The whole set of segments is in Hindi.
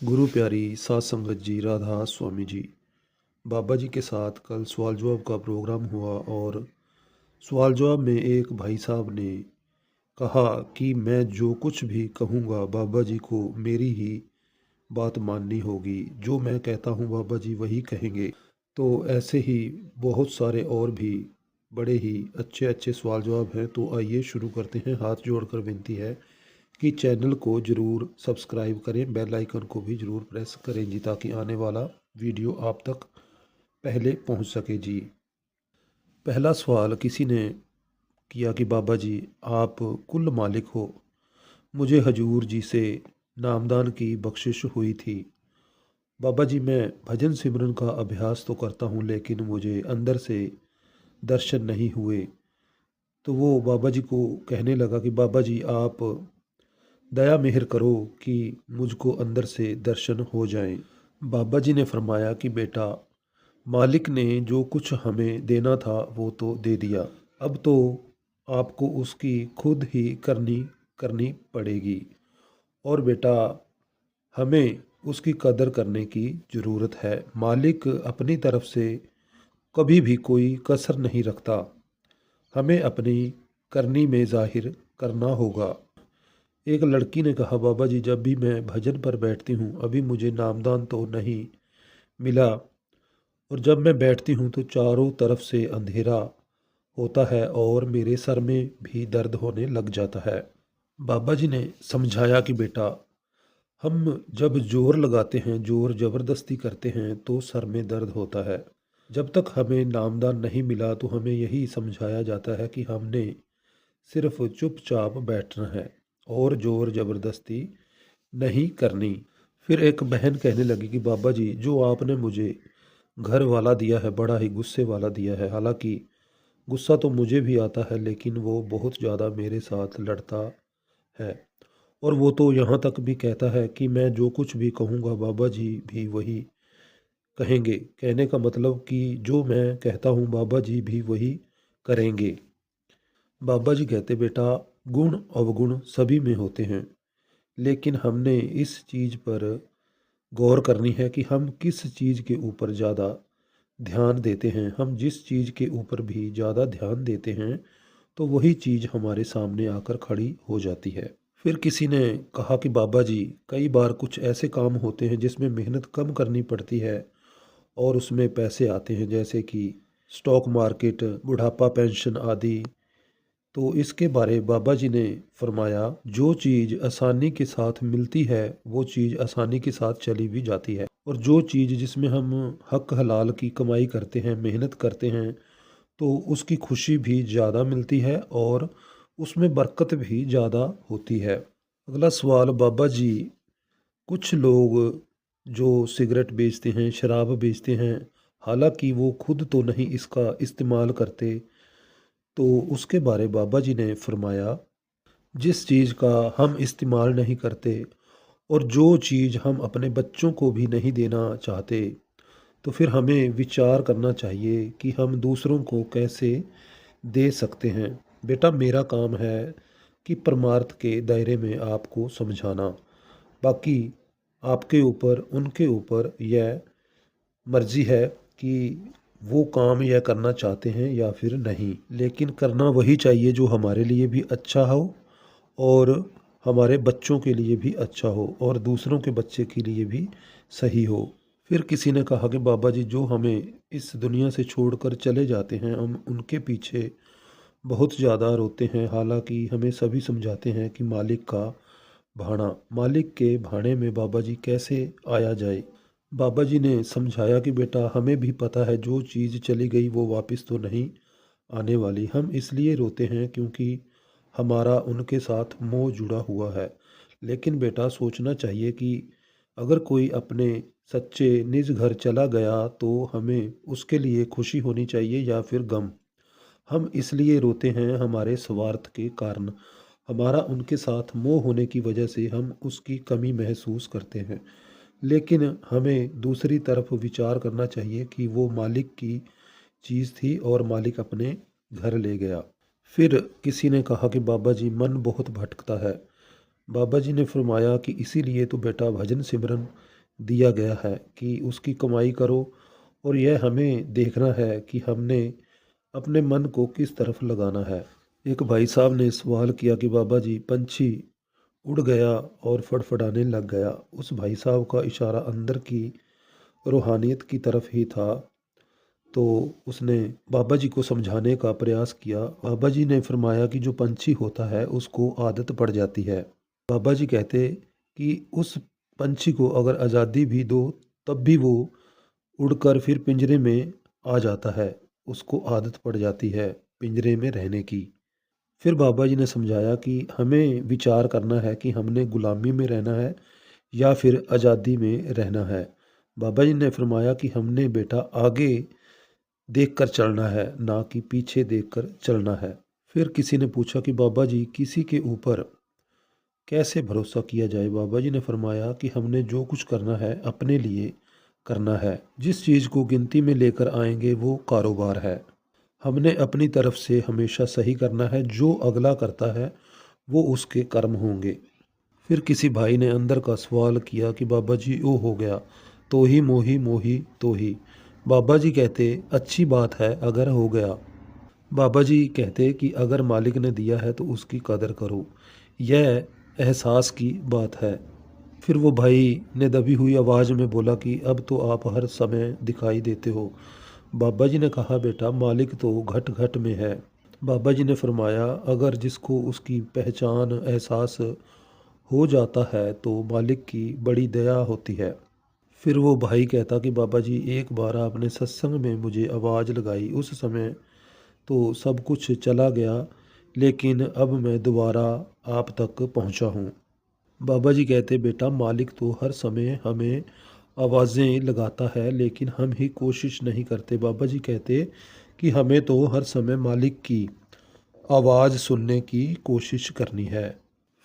गुरु प्यारी सात संगत जी, राधा स्वामी जी। बाबा जी के साथ कल सवाल जवाब का प्रोग्राम हुआ और सवाल जवाब में एक भाई साहब ने कहा कि मैं जो कुछ भी कहूँगा बाबा जी को मेरी ही बात माननी होगी। जो मैं कहता हूँ बाबा जी वही कहेंगे। तो ऐसे ही बहुत सारे और भी बड़े ही अच्छे अच्छे सवाल जवाब हैं। तो आइए शुरू करते हैं। हाथ जोड़कर विनती है कि चैनल को ज़रूर सब्सक्राइब करें, बेल आइकन को भी ज़रूर प्रेस करें जी, ताकि आने वाला वीडियो आप तक पहले पहुंच सके जी। पहला सवाल किसी ने किया कि बाबा जी आप कुल मालिक हो। मुझे हजूर जी से नामदान की बख्शिश हुई थी। बाबा जी मैं भजन सिमरन का अभ्यास तो करता हूँ लेकिन मुझे अंदर से दर्शन नहीं हुए। तो वो बाबा जी को कहने लगा कि बाबा जी आप दया मेहर करो कि मुझको अंदर से दर्शन हो जाएं। बाबा जी ने फरमाया कि बेटा मालिक ने जो कुछ हमें देना था वो तो दे दिया। अब तो आपको उसकी खुद ही करनी करनी पड़ेगी। और बेटा हमें उसकी कदर करने की ज़रूरत है। मालिक अपनी तरफ से कभी भी कोई कसर नहीं रखता। हमें अपनी करनी में ज़ाहिर करना होगा। एक लड़की ने कहा बाबा जी जब भी मैं भजन पर बैठती हूँ अभी मुझे नामदान तो नहीं मिला, और जब मैं बैठती हूँ तो चारों तरफ से अंधेरा होता है और मेरे सर में भी दर्द होने लग जाता है। बाबा जी ने समझाया कि बेटा हम जब जोर लगाते हैं, जोर ज़बरदस्ती करते हैं तो सर में दर्द होता है। जब तक हमें नामदान नहीं मिला तो हमें यही समझाया जाता है कि हमने सिर्फ चुपचाप बैठना है और जोर ज़बरदस्ती नहीं करनी। फिर एक बहन कहने लगी कि बाबा जी जो आपने मुझे घर वाला दिया है बड़ा ही गुस्से वाला दिया है। हालांकि गुस्सा तो मुझे भी आता है लेकिन वो बहुत ज़्यादा मेरे साथ लड़ता है। और वो तो यहाँ तक भी कहता है कि मैं जो कुछ भी कहूँगा बाबा जी भी वही कहेंगे। कहने का मतलब कि जो मैं कहता हूँ बाबा जी भी वही करेंगे। बाबा जी कहते बेटा गुण अवगुण सभी में होते हैं, लेकिन हमने इस चीज़ पर गौर करनी है कि हम किस चीज़ के ऊपर ज़्यादा ध्यान देते हैं। हम जिस चीज़ के ऊपर भी ज़्यादा ध्यान देते हैं तो वही चीज़ हमारे सामने आकर खड़ी हो जाती है। फिर किसी ने कहा कि बाबा जी कई बार कुछ ऐसे काम होते हैं जिसमें मेहनत कम करनी पड़ती है और उसमें पैसे आते हैं, जैसे कि स्टॉक मार्केट, बुढ़ापा पेंशन आदि। तो इसके बारे बाबा जी ने फरमाया जो चीज़ आसानी के साथ मिलती है वो चीज़ आसानी के साथ चली भी जाती है, और जो चीज़ जिसमें हम हक हलाल की कमाई करते हैं, मेहनत करते हैं, तो उसकी खुशी भी ज़्यादा मिलती है और उसमें बरकत भी ज़्यादा होती है। अगला सवाल बाबा जी कुछ लोग जो सिगरेट बेचते हैं, शराब बेचते हैं, हालांकि वो खुद तो नहीं इसका इस्तेमाल करते, तो उसके बारे बाबा जी ने फरमाया जिस चीज़ का हम इस्तेमाल नहीं करते और जो चीज़ हम अपने बच्चों को भी नहीं देना चाहते, तो फिर हमें विचार करना चाहिए कि हम दूसरों को कैसे दे सकते हैं। बेटा मेरा काम है कि परमार्थ के दायरे में आपको समझाना, बाकी आपके ऊपर उनके ऊपर यह मर्जी है कि वो काम यह करना चाहते हैं या फिर नहीं, लेकिन करना वही चाहिए जो हमारे लिए भी अच्छा हो और हमारे बच्चों के लिए भी अच्छा हो और दूसरों के बच्चे के लिए भी सही हो। फिर किसी ने कहा कि बाबा जी जो हमें इस दुनिया से छोड़कर चले जाते हैं हम उनके पीछे बहुत ज़्यादा रोते हैं। हालांकि हमें सभी समझाते हैं कि मालिक का भाड़ा, मालिक के भाड़े में बाबा जी कैसे आया जाए। बाबा जी ने समझाया कि बेटा हमें भी पता है जो चीज़ चली गई वो वापस तो नहीं आने वाली। हम इसलिए रोते हैं क्योंकि हमारा उनके साथ मोह जुड़ा हुआ है। लेकिन बेटा सोचना चाहिए कि अगर कोई अपने सच्चे निज घर चला गया तो हमें उसके लिए खुशी होनी चाहिए या फिर गम। हम इसलिए रोते हैं हमारे स्वार्थ के कारण। हमारा उनके साथ मोह होने की वजह से हम उसकी कमी महसूस करते हैं। लेकिन हमें दूसरी तरफ विचार करना चाहिए कि वो मालिक की चीज़ थी और मालिक अपने घर ले गया। फिर किसी ने कहा कि बाबा जी मन बहुत भटकता है। बाबा जी ने फरमाया कि इसीलिए तो बेटा भजन सिमरन दिया गया है कि उसकी कमाई करो, और यह हमें देखना है कि हमने अपने मन को किस तरफ लगाना है। एक भाई साहब ने सवाल किया कि बाबा जी, पंछी उड़ गया और फड़फड़ाने लग गया। उस भाई साहब का इशारा अंदर की रूहानियत की तरफ ही था। तो उसने बाबा जी को समझाने का प्रयास किया। बाबा जी ने फरमाया कि जो पंछी होता है उसको आदत पड़ जाती है। बाबा जी कहते कि उस पंछी को अगर आज़ादी भी दो तब भी वो उड़कर फिर पिंजरे में आ जाता है। उसको आदत पड़ जाती है पिंजरे में रहने की। फिर बाबा जी ने समझाया कि हमें विचार करना है कि हमने गुलामी में रहना है या फिर आज़ादी में रहना है। बाबा जी ने फरमाया कि हमने बेटा आगे देखकर चलना है, ना कि पीछे देखकर चलना है। फिर किसी ने पूछा कि बाबा जी, किसी के ऊपर कैसे भरोसा किया जाए? बाबा जी ने फरमाया कि हमने जो कुछ करना है अपने लिए करना है। जिस चीज़ को गिनती में लेकर आएंगे वो कारोबार है। हमने अपनी तरफ से हमेशा सही करना है, जो अगला करता है वो उसके कर्म होंगे। फिर किसी भाई ने अंदर का सवाल किया कि बाबा जी, ओ हो गया, तो ही मोही मोही तो ही। बाबा जी कहते अच्छी बात है अगर हो गया। बाबा जी कहते कि अगर मालिक ने दिया है तो उसकी कदर करो, यह एहसास की बात है। फिर वो भाई ने दबी हुई आवाज़ में बोला कि अब तो आप हर समय दिखाई देते हो। बाबा जी ने कहा, बेटा मालिक तो घट घट में है। बाबा जी ने फरमाया, अगर जिसको उसकी पहचान एहसास हो जाता है तो मालिक की बड़ी दया होती है। फिर वो भाई कहता कि बाबा जी, एक बार आपने सत्संग में मुझे आवाज़ लगाई, उस समय तो सब कुछ चला गया, लेकिन अब मैं दोबारा आप तक पहुंचा हूं। बाबा जी कहते, बेटा मालिक तो हर समय हमें आवाज़ें लगाता है, लेकिन हम ही कोशिश नहीं करते। बाबा जी कहते कि हमें तो हर समय मालिक की आवाज़ सुनने की कोशिश करनी है।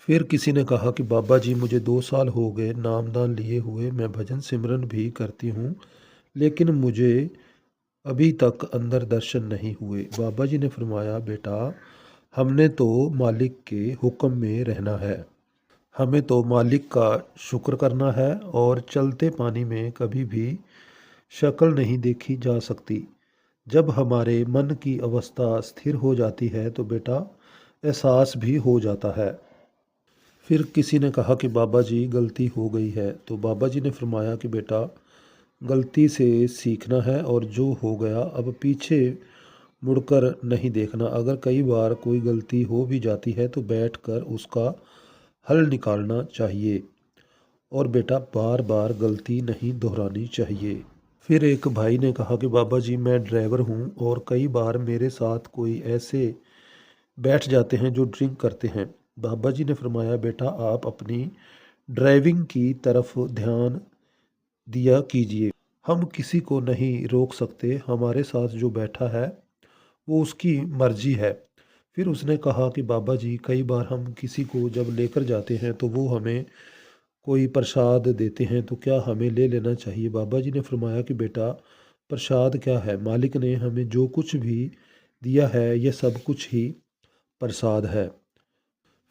फिर किसी ने कहा कि बाबा जी, मुझे 2 साल हो गए नामदान लिए हुए, मैं भजन सिमरन भी करती हूँ, लेकिन मुझे अभी तक अंदर दर्शन नहीं हुए। बाबा जी ने फरमाया, बेटा हमने तो मालिक के हुक्म में रहना है। हमें तो मालिक का शुक्र करना है, और चलते पानी में कभी भी शक्ल नहीं देखी जा सकती। जब हमारे मन की अवस्था स्थिर हो जाती है तो बेटा एहसास भी हो जाता है। फिर किसी ने कहा कि बाबा जी, गलती हो गई है। तो बाबा जी ने फरमाया कि बेटा गलती से सीखना है, और जो हो गया अब पीछे मुड़कर नहीं देखना। अगर कई बार कोई गलती हो भी जाती है तो बैठकर उसका हल निकालना चाहिए, और बेटा बार बार गलती नहीं दोहरानी चाहिए। फिर एक भाई ने कहा कि बाबा जी, मैं ड्राइवर हूँ और कई बार मेरे साथ कोई ऐसे बैठ जाते हैं जो ड्रिंक करते हैं। बाबा जी ने फरमाया, बेटा आप अपनी ड्राइविंग की तरफ ध्यान दिया कीजिए। हम किसी को नहीं रोक सकते, हमारे साथ जो बैठा है वो उसकी मर्जी है। फिर उसने कहा कि बाबा जी, कई बार हम किसी को जब लेकर जाते हैं तो वो हमें कोई प्रसाद देते हैं, तो क्या हमें ले लेना चाहिए? बाबा जी ने फरमाया कि बेटा प्रसाद क्या है, मालिक ने हमें जो कुछ भी दिया है यह सब कुछ ही प्रसाद है।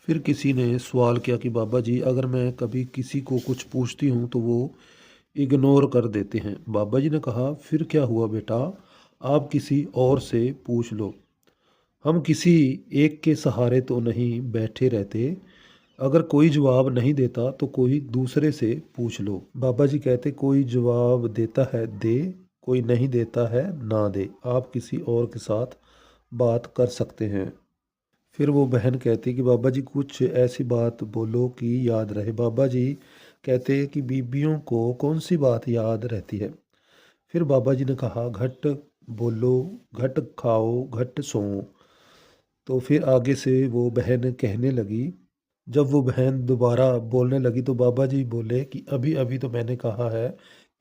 फिर किसी ने सवाल किया कि बाबा जी, अगर मैं कभी किसी को कुछ पूछती हूँ तो वो इग्नोर कर देते हैं। बाबा जी ने कहा, फिर क्या हुआ बेटा, आप किसी और से पूछ लो। हम किसी एक के सहारे तो नहीं बैठे रहते। अगर कोई जवाब नहीं देता तो कोई दूसरे से पूछ लो। बाबा जी कहते, कोई जवाब देता है दे, कोई नहीं देता है ना दे, आप किसी और के साथ बात कर सकते हैं। फिर वो बहन कहती कि बाबा जी, कुछ ऐसी बात बोलो कि याद रहे। बाबा जी कहते कि बीबियों को कौन सी बात याद रहती है? फिर बाबा जी ने कहा, घट बोलो, घट खाओ, घट सोओ। तो फिर आगे से वो बहन कहने लगी। जब वो बहन दोबारा बोलने लगी तो बाबा जी बोले कि अभी अभी तो मैंने कहा है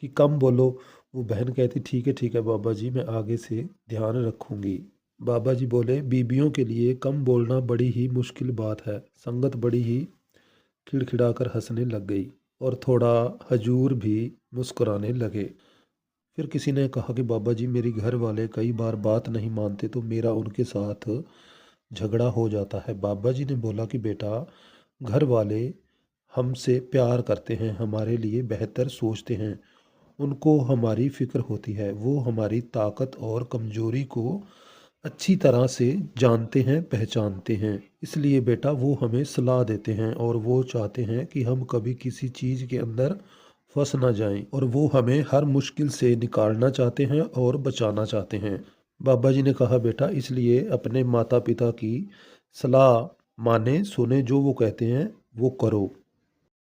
कि कम बोलो। वो बहन कहती, ठीक है बाबा जी, मैं आगे से ध्यान रखूंगी। बाबा जी बोले, बीबियों के लिए कम बोलना बड़ी ही मुश्किल बात है। संगत बड़ी ही खिड़खिड़ाकर हंसने लग गई, और थोड़ा हजूर भी मुस्कुराने लगे। फिर किसी ने कहा कि बाबा जी, मेरी घर वाले कई बार बात नहीं मानते तो मेरा उनके साथ झगड़ा हो जाता है। बाबा जी ने बोला कि बेटा घर वाले हमसे प्यार करते हैं, हमारे लिए बेहतर सोचते हैं, उनको हमारी फ़िक्र होती है। वो हमारी ताकत और कमज़ोरी को अच्छी तरह से जानते हैं, पहचानते हैं। इसलिए बेटा वो हमें सलाह देते हैं और वो चाहते हैं कि हम कभी किसी चीज़ के अंदर फँस ना जाएँ, और वो हमें हर मुश्किल से निकालना चाहते हैं और बचाना चाहते हैं। बाबा जी ने कहा, बेटा इसलिए अपने माता-पिता की सलाह माने, सुने, जो वो कहते हैं वो करो।